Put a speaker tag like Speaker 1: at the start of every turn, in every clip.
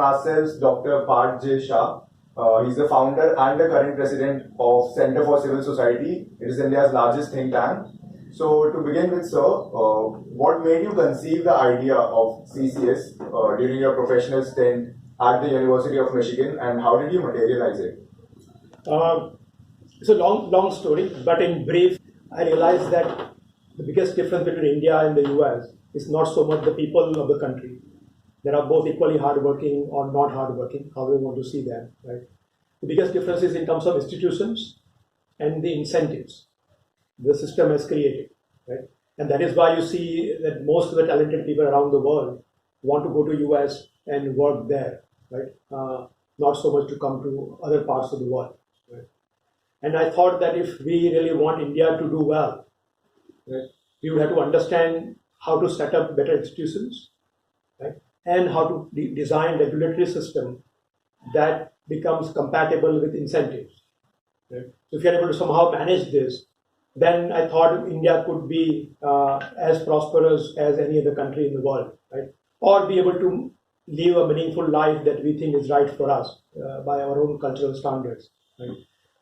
Speaker 1: ourselves Dr. Parth Shah. He's the founder and the current president of Center for Civil Society. It is India's largest think tank. So to begin with, sir, what made you conceive the idea of CCS during your professional stint at the University of Michigan, and how did you materialize it?
Speaker 2: It's a long story, but in brief, I realized that the biggest difference between India and the US is not so much the people of the country. They are both equally hardworking or not hardworking, however you want to see them. Right? The biggest difference is in terms of institutions and the incentives the system has created. Right? And that is why you see that most of the talented people around the world want to go to US and work there, right? Not so much to come to other parts of the world. Right? And I thought that if we really want India to do well, right, we would have to understand how to set up better institutions, right, and how to design regulatory system that becomes compatible with incentives. Right? So if you're able to somehow manage this, then I thought India could be as prosperous as any other country in the world, right? Or be able to live a meaningful life that we think is right for us by our own cultural standards. Right?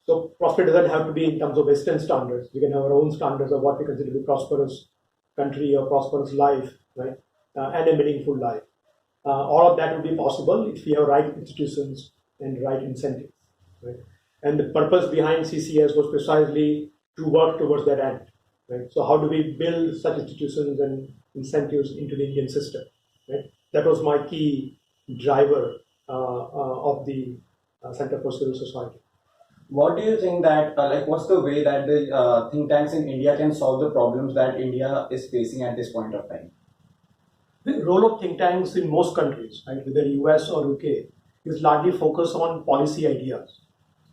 Speaker 2: So prosperity doesn't have to be in terms of Western standards. We can have our own standards of what we consider to be prosperous country or prosperous life, right? And a meaningful life. All of that would be possible if we have right institutions and right incentives. Right? And the purpose behind CCS was precisely to work towards that end. Right? So how do we build such institutions and incentives into the Indian system? Right? That was my key driver of the Center for Civil Society.
Speaker 3: What do you think that, what's the way that the think tanks in India can solve the problems that India is facing at this point of time?
Speaker 2: The role of think tanks in most countries, right, whether US or UK, is largely focused on policy ideas.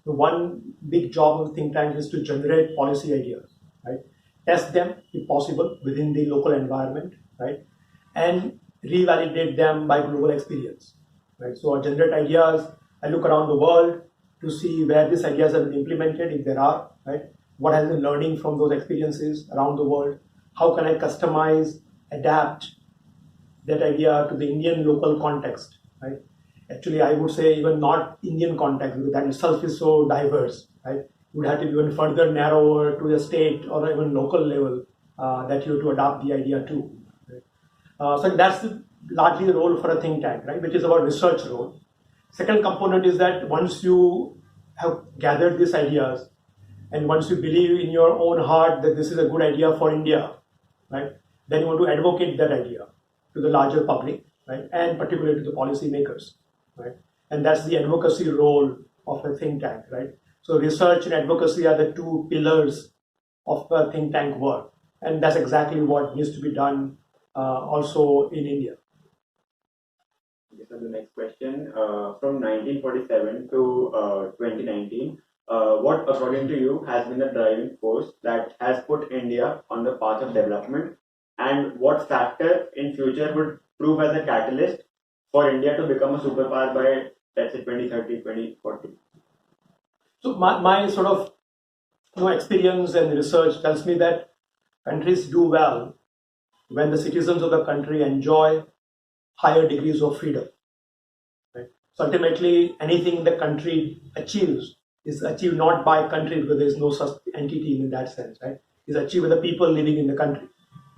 Speaker 2: The one big job of think tanks is to generate policy ideas, right? Test them, if possible, within the local environment, right? And revalidate them by global experience, right? So I generate ideas, I look around the world to see where these ideas have been implemented, if there are, right? What has been learning from those experiences around the world? How can I customize, adapt that idea to the Indian local context, right? Actually, I would say even not Indian context, because that itself is so diverse, right? It would have to be even further narrower to the state or even local level that you have to adapt the idea to. Right? So that's largely the role for a think tank, right? Which is our research role. Second component is that once you have gathered these ideas and once you believe in your own heart that this is a good idea for India, right? Then you want to advocate that idea to the larger public, right? And particularly to the policy makers. Right? And that's the advocacy role of a think tank, right? So research and advocacy are the two pillars of a think tank work. And that's exactly what needs to be done also in India.
Speaker 4: So the next question, from 1947 to 2019, what according to you has been the driving force that has put India on the path of development, and what factor in future would prove as a catalyst for India to become a superpower by, let's say, 2030, 2040?
Speaker 2: So my sort of experience and research tells me that countries do well when the citizens of the country enjoy higher degrees of freedom. Right? So ultimately, anything the country achieves is achieved not by country, because there is no such entity in that sense. Right? It's achieved by the people living in the country.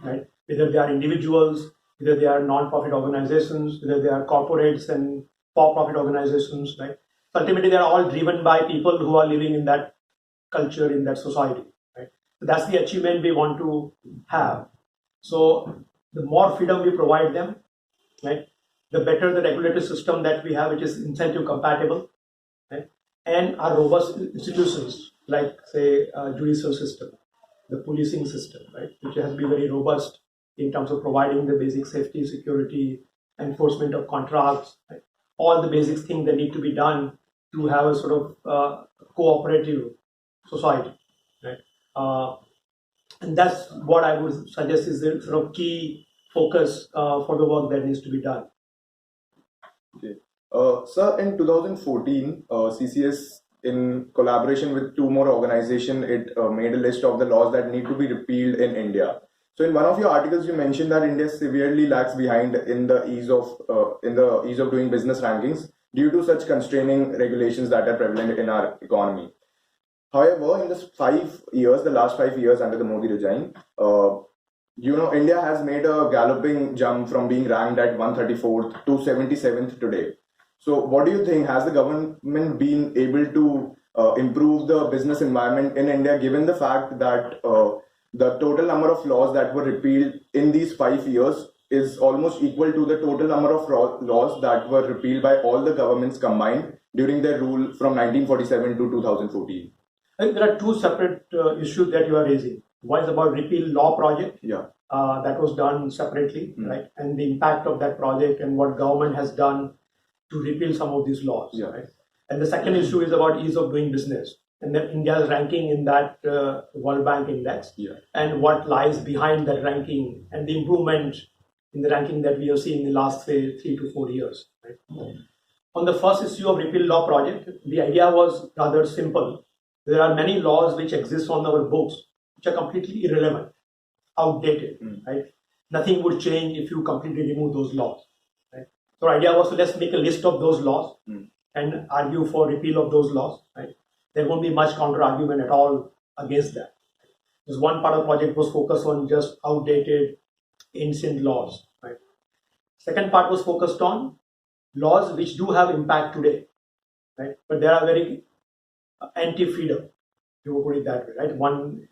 Speaker 2: Right? Whether they are individuals, whether they are non-profit organizations, whether they are corporates and for-profit organizations, right? So ultimately, they are all driven by people who are living in that culture, in that society, right? So that's the achievement we want to have. So the more freedom we provide them, right, the better the regulatory system that we have, which is incentive compatible, right? And our robust institutions, like say judicial system, the policing system, right, which has to be very robust in terms of providing the basic safety, security, enforcement of contracts, right? All the basic things that need to be done to have a sort of cooperative society, right? And that's what I would suggest is the sort of key focus for the work that needs to be done.
Speaker 1: Okay. Sir, in 2014, CCS, in collaboration with two more organizations, it made a list of the laws that need to be repealed in India. So in one of your articles, you mentioned that India severely lags behind in the ease of doing business rankings due to such constraining regulations that are prevalent in our economy. However, in the last 5 years under the Modi regime, India has made a galloping jump from being ranked at 134th to 77th today. So, what do you think? Has the government been able to improve the business environment in India, given the fact that the total number of laws that were repealed in these 5 years is almost equal to the total number of laws that were repealed by all the governments combined during their rule from 1947 to 2014?
Speaker 2: I think there are two separate issues that you are raising. One is about repeal law project.
Speaker 1: Yeah.
Speaker 2: That was done separately, right? And the impact of that project and what government has done to repeal some of these laws.
Speaker 1: Yeah.
Speaker 2: Right? And the second issue is about ease of doing business. And then India's ranking in that World Bank index, and what lies behind that ranking and the improvement in the ranking that we have seen in the last, say, 3 to 4 years. Right? On the first issue of repeal law project, the idea was rather simple. There are many laws which exist on our books which are completely irrelevant, outdated, right? Nothing would change if you completely remove those laws. Right? So the idea was to let's make a list of those laws and argue for repeal of those laws. Right? There won't be much counter argument at all against that. Because one part of the project was focused on just outdated, ancient laws. Right? Second part was focused on laws which do have impact today, right? But they are very anti-freedom, you would put it that way, right? One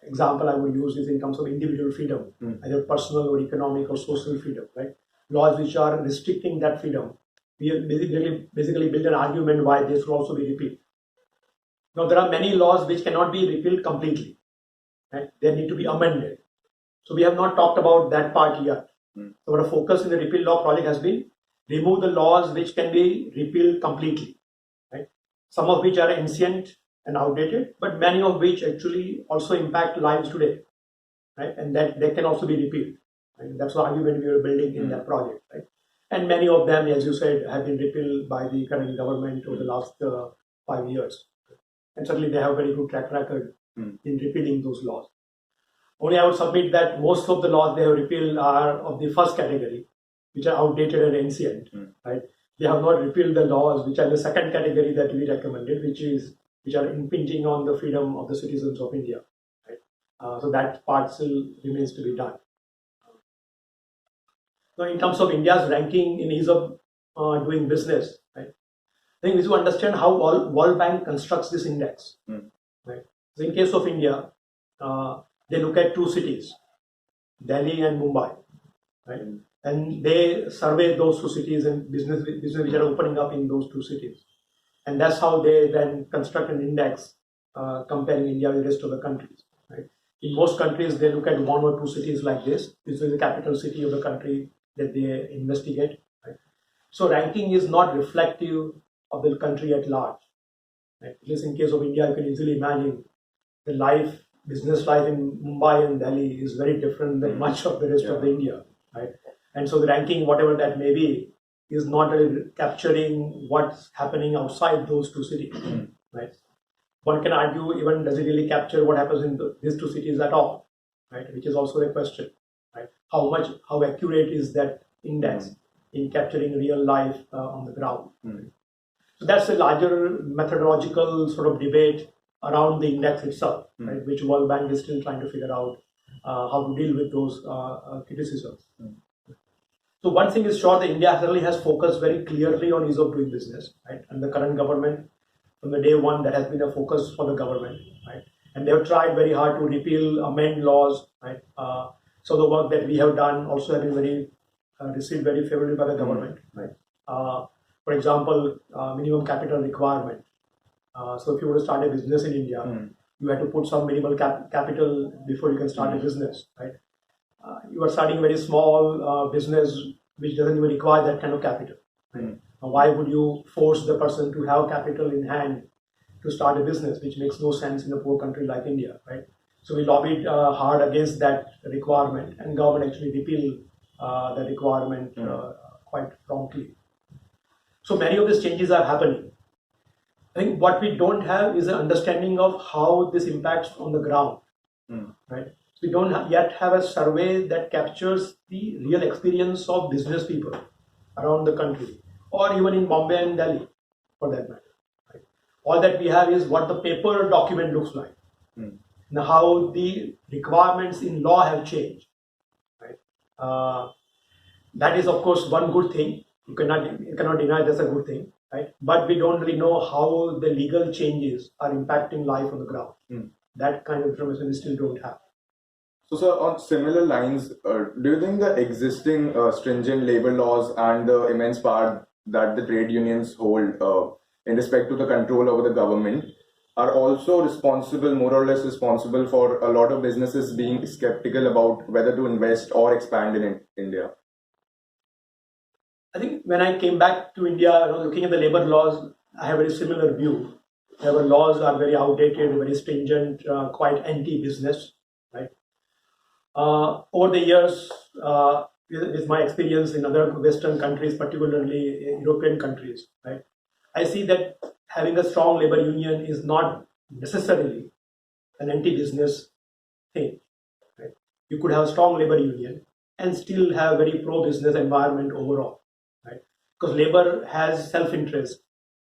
Speaker 2: example I would use is in terms of individual freedom, either personal or economic or social freedom, right? Laws which are restricting that freedom. We basically build an argument why this will also be repealed. Now, there are many laws which cannot be repealed completely, right? They need to be amended. So we have not talked about that part yet. So our focus in the repeal law project has been remove the laws which can be repealed completely, right? Some of which are ancient and outdated, but many of which actually also impact lives today, right? And that they can also be repealed. Right? That's the argument we were building in that project, right? And many of them, as you said, have been repealed by the current government over the last 5 years. And certainly they have a very good track record in repealing those laws. Only I would submit that most of the laws they have repealed are of the first category, which are outdated and ancient, right? They have not repealed the laws which are the second category that we recommended, which are impinging on the freedom of the citizens of India, right? So that part still remains to be done. Now, in terms of India's ranking in ease of doing business, right? I think we should understand how World Bank constructs this index, right? So in case of India, they look at two cities, Delhi and Mumbai, right? And they survey those two cities and business which are opening up in those two cities. And that's how they then construct an index comparing India with the rest of the countries, right? In most countries, they look at one or two cities like this. This is the capital city of the country that they investigate, right? So ranking is not reflective of the country at large, right? At least in case of India, you can easily imagine the business life in Mumbai and Delhi is very different than much of the rest of the India, right? And so the ranking, whatever that may be, is not really capturing what's happening outside those two cities, right? One can argue, even does it really capture what happens in these two cities at all, right? Which is also a question, right? How accurate is that index in capturing real life on the ground? Right? So that's a larger methodological sort of debate around the index itself, right? Which World Bank is still trying to figure out how to deal with those criticisms. So one thing is sure, that India certainly has focused very clearly on ease of doing business, right? And the current government, from the day one, that has been a focus for the government, right? And they have tried very hard to repeal, amend laws, right? So the work that we have done also has been received very favorably by the government, right? For example, minimum capital requirement. So if you were to start a business in India, you have to put some minimal capital before you can start a business, right? You are starting a very small business which doesn't even require that kind of capital. Right? Why would you force the person to have capital in hand to start a business, which makes no sense in a poor country like India, right? So we lobbied hard against that requirement, and government actually repealed the requirement quite promptly. So many of these changes are happening. I think what we don't have is an understanding of how this impacts on the ground, right? We don't yet have a survey that captures the real experience of business people around the country, or even in Bombay and Delhi, for that matter. Right? All that we have is what the paper document looks like, and how the requirements in law have changed. Right? That is, of course, one good thing. You cannot deny that's a good thing, right? But we don't really know how the legal changes are impacting life on the ground. That kind of information we still don't have.
Speaker 1: So, sir, on similar lines, do you think the existing stringent labor laws and the immense power that the trade unions hold in respect to the control over the government are also responsible, more or less responsible, for a lot of businesses being skeptical about whether to invest or expand in India?
Speaker 2: I think when I came back to India, looking at the labor laws, I have a very similar view. Labor laws are very outdated, very stringent, quite anti-business, right? Over the years, with my experience in other Western countries, particularly European countries, right, I see that having a strong labor union is not necessarily an anti-business thing. Right? You could have a strong labor union and still have a very pro-business environment overall, right? Because labor has self-interest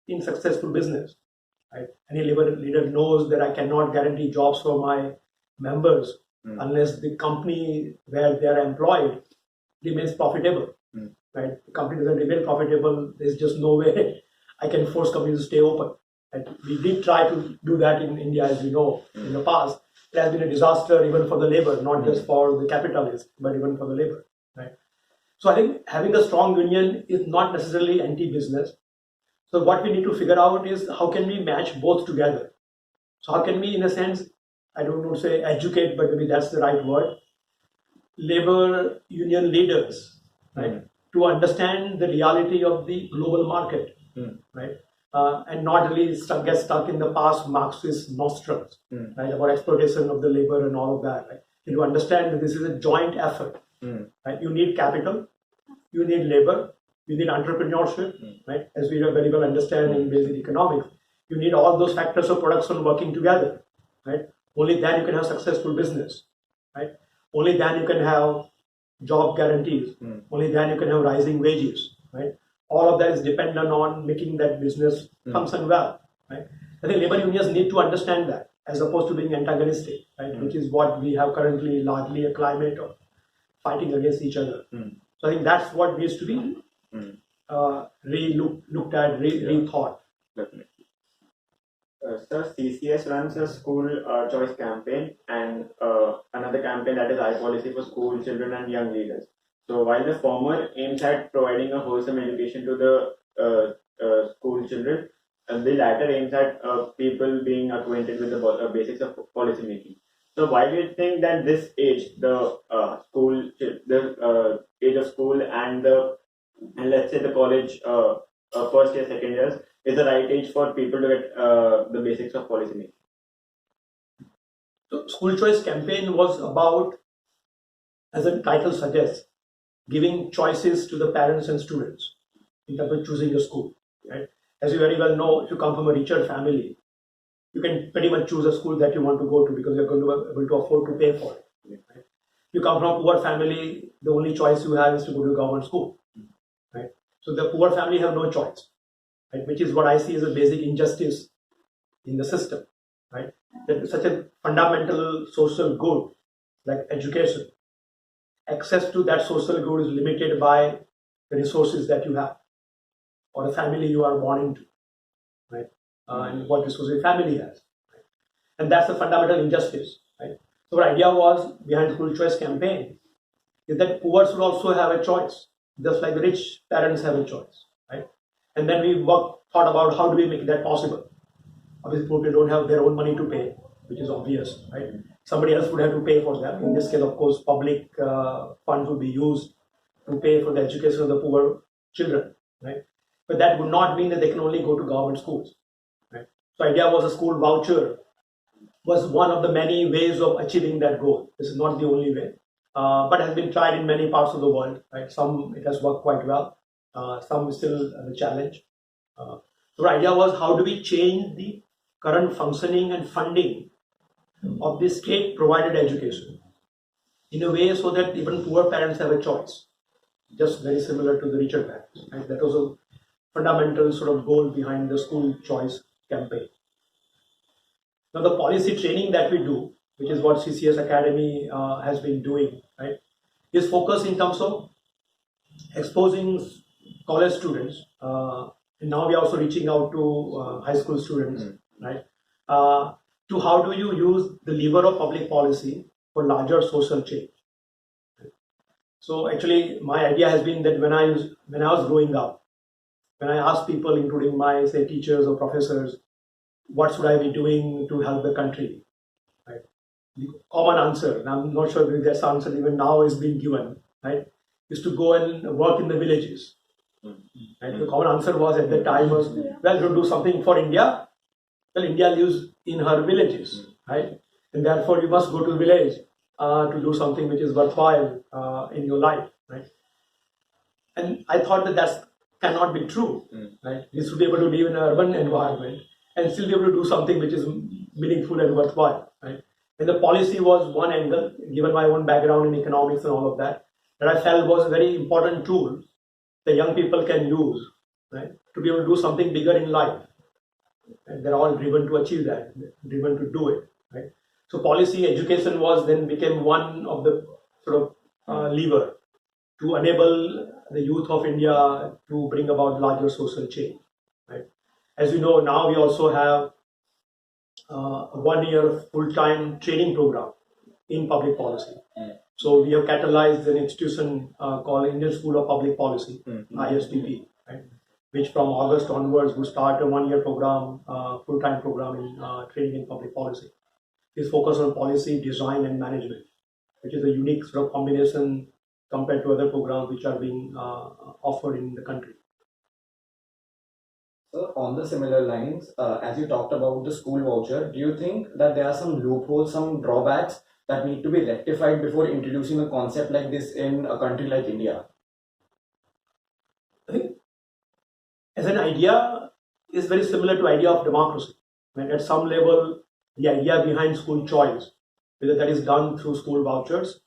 Speaker 2: in successful business. Right? Any labor leader knows that I cannot guarantee jobs for my members unless the company where they are employed remains profitable. Right? The company doesn't remain profitable, there's just no way I can force companies to stay open. Right? We did try to do that in India, as we know, in the past. It has been a disaster even for the labor, not just for the capitalists, but even for the labor. Right? So I think having a strong union is not necessarily anti-business. So what we need to figure out is how can we match both together? So how can we, in a sense, I don't want to say educate, but maybe that's the right word, labor union leaders, right, to understand the reality of the global market, right, and not really get stuck in the past Marxist nostrums, right, about exploitation of the labor and all of that, right. And to understand that this is a joint effort, right. You need capital, you need labor, you need entrepreneurship, right, as we very well understand in basic economics. You need all those factors of production working together, right. Only then you can have successful business, right? Only then you can have job guarantees. Only then you can have rising wages, right? All of that is dependent on making that business function well, right? I think labor unions need to understand that as opposed to being antagonistic, right? Which is what we have currently largely a climate of fighting against each other. So I think that's what needs to be looked at, rethought.
Speaker 4: Definitely. Sir, CCS runs a school choice campaign and another campaign that is iPolicy for school children and young leaders. So while the former aims at providing a wholesome education to the school children, and the latter aims at people being acquainted with the basics of policy making. So why do you think that this age, the age of school and let's say the college first year, second years, is the right age for people to get the basics of policy making?
Speaker 2: So school choice campaign was about, as the title suggests, giving choices to the parents and students in terms of choosing your school. Right? As you very well know, if you come from a richer family, you can pretty much choose a school that you want to go to because you're going to be able to afford to pay for it. Right? You come from a poor family, the only choice you have is to go to a government school. Right? So the poor family have no choice. Right, which is what I see as a basic injustice in the system, right? That such a fundamental social good like education, access to that social good is limited by the resources that you have or the family you are born into, right? And what resources your family has, right? And that's a fundamental injustice, right? So what idea was behind the school choice campaign is that poor should also have a choice, just like the rich parents have a choice, right? And then we thought about how do we make that possible. Obviously, people don't have their own money to pay, which is obvious, right? Somebody else would have to pay for them. In this case, of course, public funds would be used to pay for the education of the poor children, right? But that would not mean that they can only go to government schools, right? So, idea was a school voucher was one of the many ways of achieving that goal. This is not the only way, but has been tried in many parts of the world, right? Some it has worked quite well. Some is still the challenge. So the idea was how do we change the current functioning and funding of the state provided education, in a way so that even poor parents have a choice, just very similar to the richer parents. Right? That was a fundamental sort of goal behind the school choice campaign. Now, the policy training that we do, which is what CCS Academy has been doing, right, is focused in terms of exposing college students. And now we are also reaching out to high school students, right, to how do you use the lever of public policy for larger social change. So actually, my idea has been that when I was growing up, when I asked people, including my say teachers or professors, what should I be doing to help the country? Right? The common answer, and I'm not sure if this answer even now is being given, right, is to go and work in the villages. Right? The common answer was at that time was, well, to do something for India. Well, India lives in her villages, right? And therefore, you must go to the village to do something which is worthwhile in your life, right? And I thought that cannot be true, right? We should be able to live in an urban environment and still be able to do something which is meaningful and worthwhile, right? And the policy was one angle, given my own background in economics and all of that I felt was a very important tool that young people can use, right, to be able to do something bigger in life. And they're all driven to achieve that, driven to do it, right? So policy education became one of the sort of lever to enable the youth of India to bring about larger social change, right? As you know, now we also have a 1-year full-time training program in public policy. So we have catalyzed an institution called Indian School of Public Policy, ISPP, right, which from August onwards will start a 1-year program, full-time program in training in public policy. It's focused on policy, design, and management, which is a unique sort of combination compared to other programs which are being offered in the country.
Speaker 3: So on the similar lines, as you talked about the school voucher, do you think that there are some loopholes, some drawbacks that need to be rectified before introducing a concept like this in a country like India?
Speaker 2: I think as an idea is very similar to idea of democracy. When at some level, the idea behind school choice, whether that is done through school vouchers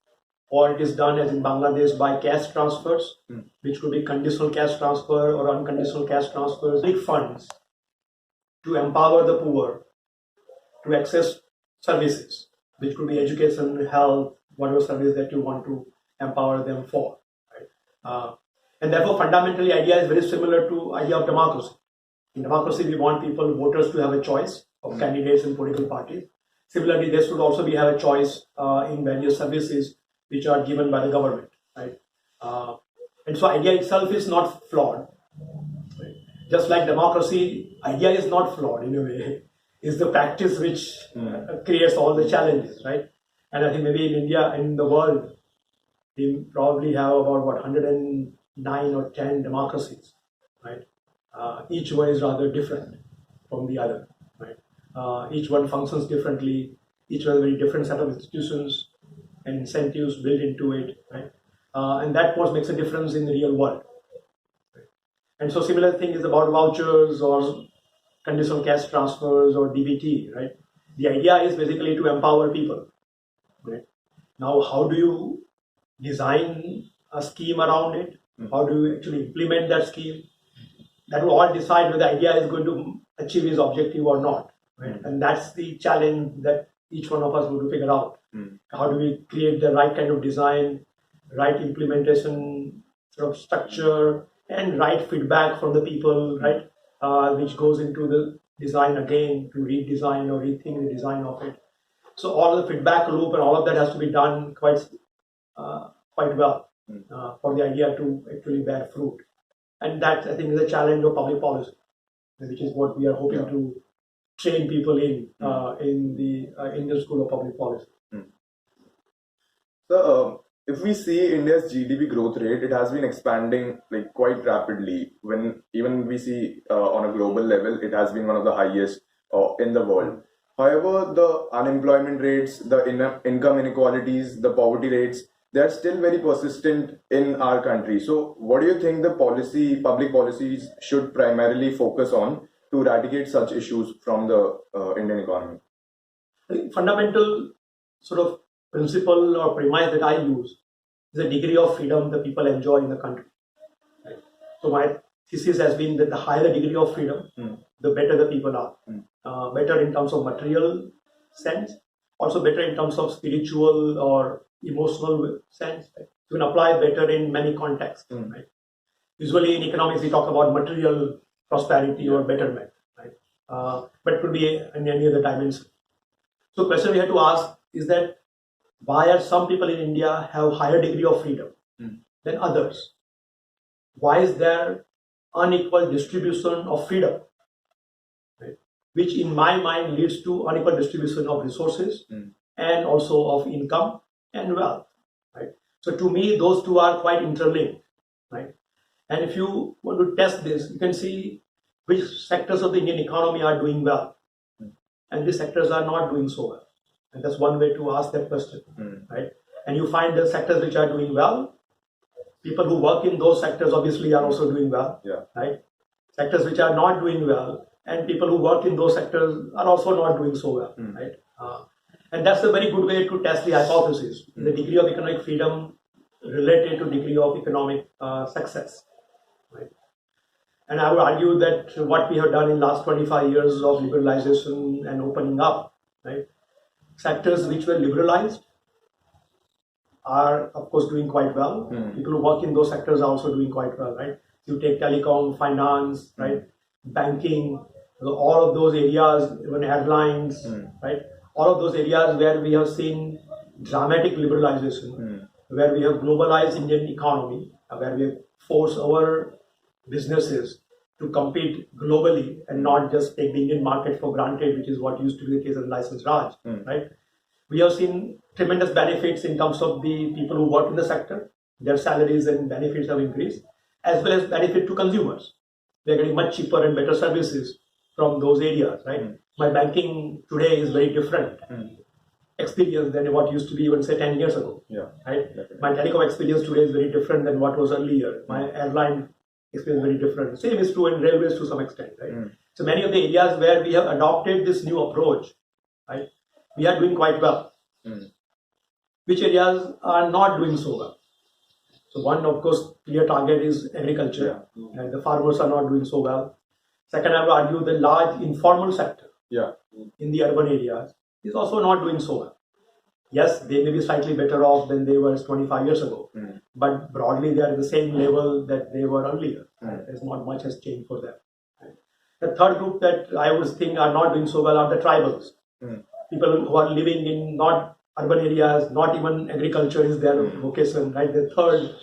Speaker 2: or it is done as in Bangladesh by cash transfers, which could be conditional cash transfer or unconditional cash transfers, big funds to empower the poor to access services, which could be education, health, whatever service that you want to empower them for. Right? And therefore, fundamentally, idea is very similar to idea of democracy. In democracy, we want people, voters, to have a choice of candidates and political parties. Similarly, they should also have a choice in various services which are given by the government. Right? And so, idea itself is not flawed. Right? Just like democracy, idea is not flawed in a way. It's the practice which creates all the challenges, right? And I think maybe in India and in the world, we probably have about 109 or 10 democracies, right? Each one is rather different from the other, right? Each one functions differently. Each one has a very different set of institutions and incentives built into it, right? And that, of course, makes a difference in the real world. Right? And so, similar thing is about vouchers or conditional cash transfers or DBT, right? The idea is basically to empower people, right? Now, how do you design a scheme around it? How do you actually implement that scheme? That will all decide whether the idea is going to achieve its objective or not, right? And that's the challenge that each one of us will figure out. How do we create the right kind of design, right implementation sort of structure, and right feedback from the people, right? Which goes into the design again to redesign or rethink the design of it. So all the feedback loop and all of that has to be done quite well for the idea to actually bear fruit. And that, I think, is a challenge of public policy, which is what we are hoping to train people in the Indian School of Public Policy.
Speaker 1: So, if we see India's GDP growth rate, it has been expanding like quite rapidly. When even we see on a global level, it has been one of the highest in the world. However, the unemployment rates, the income inequalities, the poverty rates, they are still very persistent in our country. So, what do you think the public policies should primarily focus on to eradicate such issues from the Indian economy?
Speaker 2: I think fundamental sort of principle or premise that I use is the degree of freedom the people enjoy in the country. Right? So my thesis has been that the higher the degree of freedom, the better the people are. Better in terms of material sense, also better in terms of spiritual or emotional sense. Right? You can apply better in many contexts. Right? Usually in economics we talk about material prosperity or betterment, right? But it could be in any other dimension. So the question we have to ask is that why are some people in India have higher degree of freedom than others? Why is there unequal distribution of freedom? Right? Which in my mind leads to unequal distribution of resources and also of income and wealth. Right? So to me, those two are quite interlinked. Right? And if you want to test this, you can see which sectors of the Indian economy are doing well and which sectors are not doing so well. And that's one way to ask that question, right? And you find the sectors which are doing well, people who work in those sectors obviously are also doing well, right? Sectors which are not doing well, and people who work in those sectors are also not doing so well, right? And that's a very good way to test the hypothesis, the degree of economic freedom related to degree of economic success, right? And I would argue that what we have done in last 25 years of liberalization and opening up, right? Sectors which were liberalized are, of course, doing quite well. People who work in those sectors are also doing quite well, right? You take telecom, finance, right? Banking, all of those areas, even airlines, right? All of those areas where we have seen dramatic liberalization, where we have globalized Indian economy, where we have forced our businesses to compete globally and not just take the Indian market for granted, which is what used to be the case of licensed Raj, right? We have seen tremendous benefits in terms of the people who work in the sector. Their salaries and benefits have increased, as well as benefit to consumers. They're getting much cheaper and better services from those areas, right? My banking today is very different experience than what used to be even say 10 years ago, right? Definitely. My telecom experience today is very different than what was earlier. My airline experience very different. Same is true in railways to some extent, right? So many of the areas where we have adopted this new approach, right, we are doing quite well. Which areas are not doing so well? So one, of course, clear target is agriculture, and the farmers are not doing so well. Second, I would argue the large informal sector in the urban areas is also not doing so well. Yes, they may be slightly better off than they were 25 years ago, but broadly they are at the same level that they were earlier. There's not much has changed for them. The third group that I would think are not doing so well are the tribals. People who are living in not urban areas, not even agriculture is their vocation, right? The third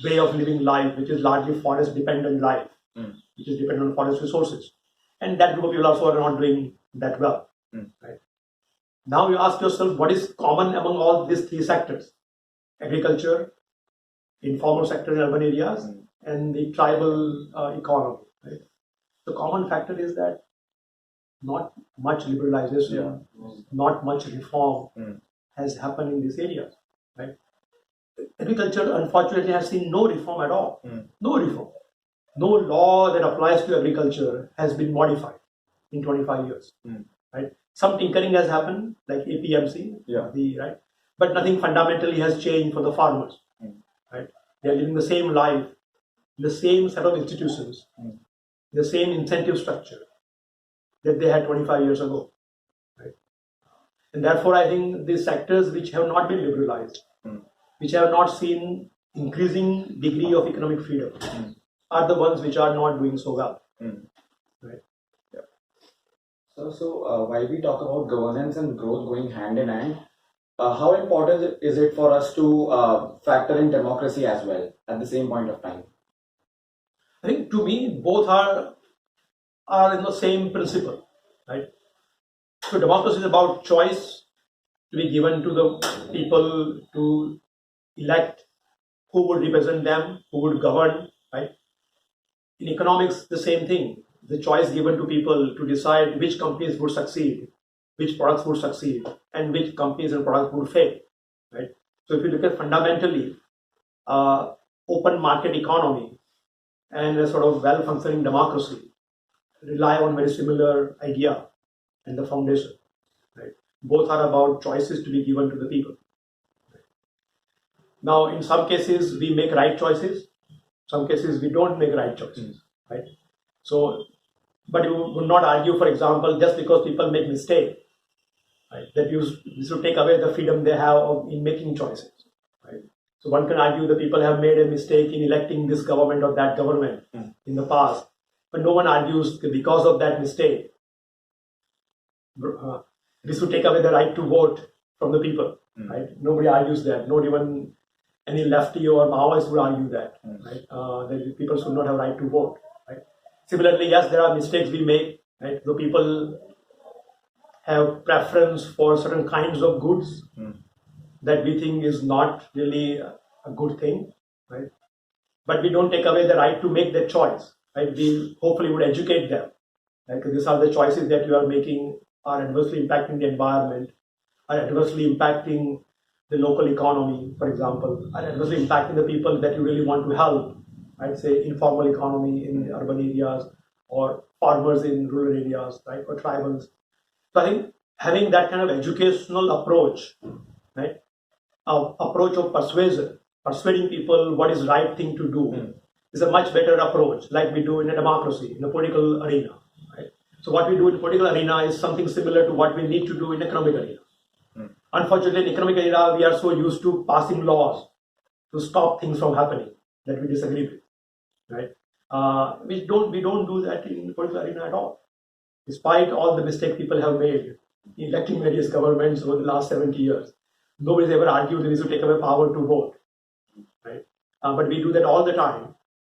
Speaker 2: way of living life, which is largely forest dependent life, which is dependent on forest resources. And that group of people also are not doing that well, right? Now you ask yourself, what is common among all these three sectors? Agriculture, informal sector in urban areas, and the tribal economy, right? The common factor is that not much liberalization, not much reform has happened in these areas, right? Agriculture, unfortunately, has seen no reform at all. No reform. No law that applies to agriculture has been modified in 25 years, right? Some tinkering has happened, like APMC, right? But nothing fundamentally has changed for the farmers, right? They are living the same life, the same set of institutions, the same incentive structure that they had 25 years ago, right? And therefore, I think the sectors which have not been liberalized, which have not seen increasing degree of economic freedom, are the ones which are not doing so well, right?
Speaker 3: So while we talk about governance and growth going hand in hand, how important is it for us to factor in democracy as well at the same point of time?
Speaker 2: I think to me, both are in the same principle, right? So democracy is about choice to be given to the people to elect who would represent them, who would govern, right? In economics, the same thing. The choice given to people to decide which companies would succeed, which products would succeed, and which companies and products would fail, right? So if you look at fundamentally, open market economy and a sort of well-functioning democracy rely on very similar idea and the foundation, right? Both are about choices to be given to the people. Now, in some cases, we make right choices. Some cases, we don't make right choices, right? So, but you would not argue, for example, just because people make mistake, right, that you should take away the freedom they have in making choices, right? So one can argue that people have made a mistake in electing this government or that government in the past, but no one argues that because of that mistake, we should take away the right to vote from the people, right? Nobody argues that. Not even any lefty or Maoist would argue that, right? That people should not have right to vote, right? Similarly, yes, there are mistakes we make, right? So people have preference for certain kinds of goods that we think is not really a good thing, right? But we don't take away the right to make that choice, right? We hopefully would educate them, right? Because these are the choices that you are making are adversely impacting the environment, are adversely impacting the local economy, for example, are adversely impacting the people that you really want to help, right? Say informal economy in urban areas or farmers in rural areas, right? Or tribals. So I think having that kind of educational approach, right? Approach of persuasion, persuading people what is right thing to do is a much better approach, like we do in a democracy, in a political arena, right? So what we do in political arena is something similar to what we need to do in economic arena. Unfortunately, in economic arena, we are so used to passing laws to stop things from happening that we disagree with, right? We don't do that in the political arena at all. Despite all the mistakes people have made in electing various governments over the last 70 years, nobody's ever argued that we should take away power to vote, right? But we do that all the time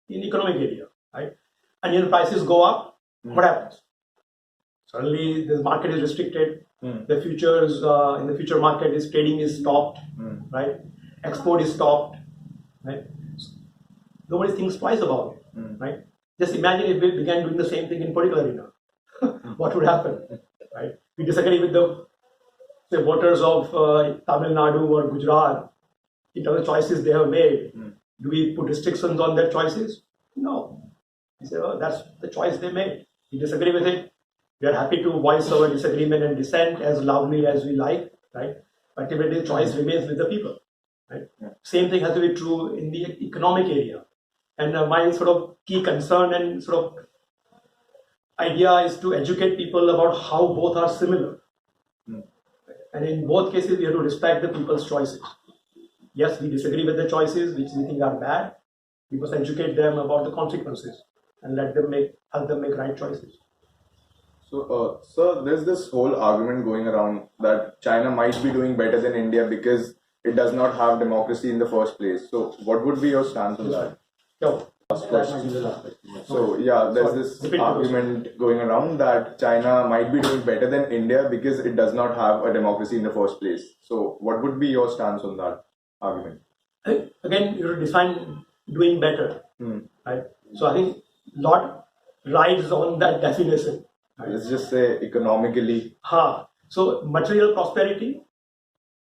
Speaker 2: in economic area, right? And when prices go up, what happens? Suddenly, the market is restricted. The futures in the future market is trading is stopped, right? Export is stopped, right? Nobody thinks twice about it, right? Just imagine if we began doing the same thing in political arena. What would happen, right? We disagree with the voters of Tamil Nadu or Gujarat in terms of choices they have made. Do we put restrictions on their choices? No. We say, oh, that's the choice they made. We disagree with it. We are happy to voice our disagreement and dissent as loudly as we like, right? Ultimately, the choice remains with the people, right? Same thing has to be true in the economic area. And my sort of key concern and sort of idea is to educate people about how both are similar. And in both cases, we have to respect the people's choices. Yes, we disagree with the choices which we think are bad. We must educate them about the consequences and help them make right choices.
Speaker 1: So, sir, there's this whole argument going around that China might be doing better than India because it does not have democracy in the first place. So, what would be your stance on that?
Speaker 2: No.
Speaker 1: So, yeah, there's this argument going around that China might be doing better than India because it does not have a democracy in the first place. So, what would be your stance on that argument?
Speaker 2: Again, you define doing better, right? So, I think a lot rides on that definition. Right?
Speaker 1: Let's just say economically.
Speaker 2: So, material prosperity,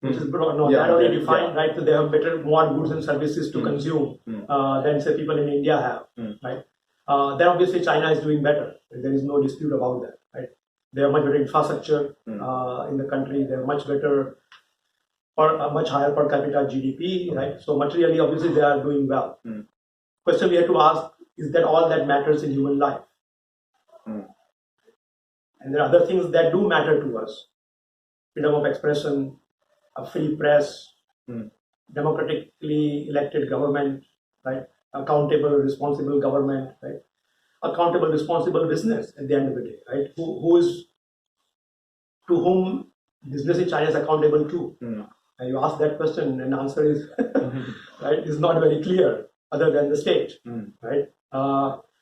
Speaker 2: which is that already defined, right? So they have more goods and services to consume than say people in India have, right? Then obviously China is doing better. There is no dispute about that, right? They have much better infrastructure in the country. They have much better or a much higher per capita GDP, right? So materially, obviously, they are doing well. Question we have to ask: is that all that matters in human life? And there are other things that do matter to us: freedom of expression, a free press, democratically elected government, right? Accountable, responsible government, right? Accountable, responsible business at the end of the day, right? To whom business in China is accountable to? And you ask that question, and the answer is right is not very clear, other than the state, right?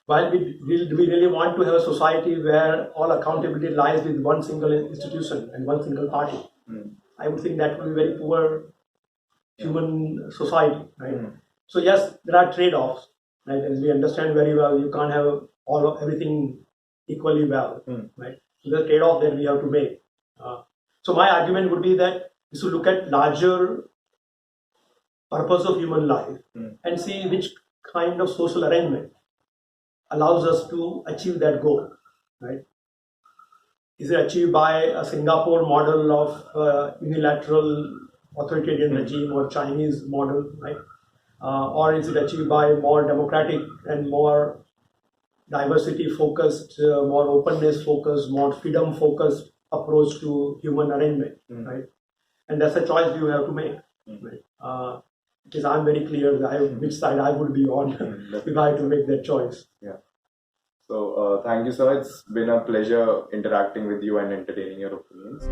Speaker 2: While do we really want to have a society where all accountability lies with one single institution and one single party? I would think that would be a very poor human society, right? So yes, there are trade-offs, right? As we understand very well, you can't have everything equally well, right? So there's a trade-off that we have to make. So my argument would be that we should look at larger purpose of human life and see which kind of social arrangement allows us to achieve that goal, right? Is it achieved by a Singapore model of unilateral authoritarian regime or Chinese model, right? Or is it achieved by more democratic and more diversity focused, more openness focused, more freedom focused approach to human arrangement, right? And that's a choice you have to make, right? Because I'm very clear which side I would be on if I had to make that choice.
Speaker 1: Yeah. So thank you, sir. It's been a pleasure interacting with you and entertaining your opinions.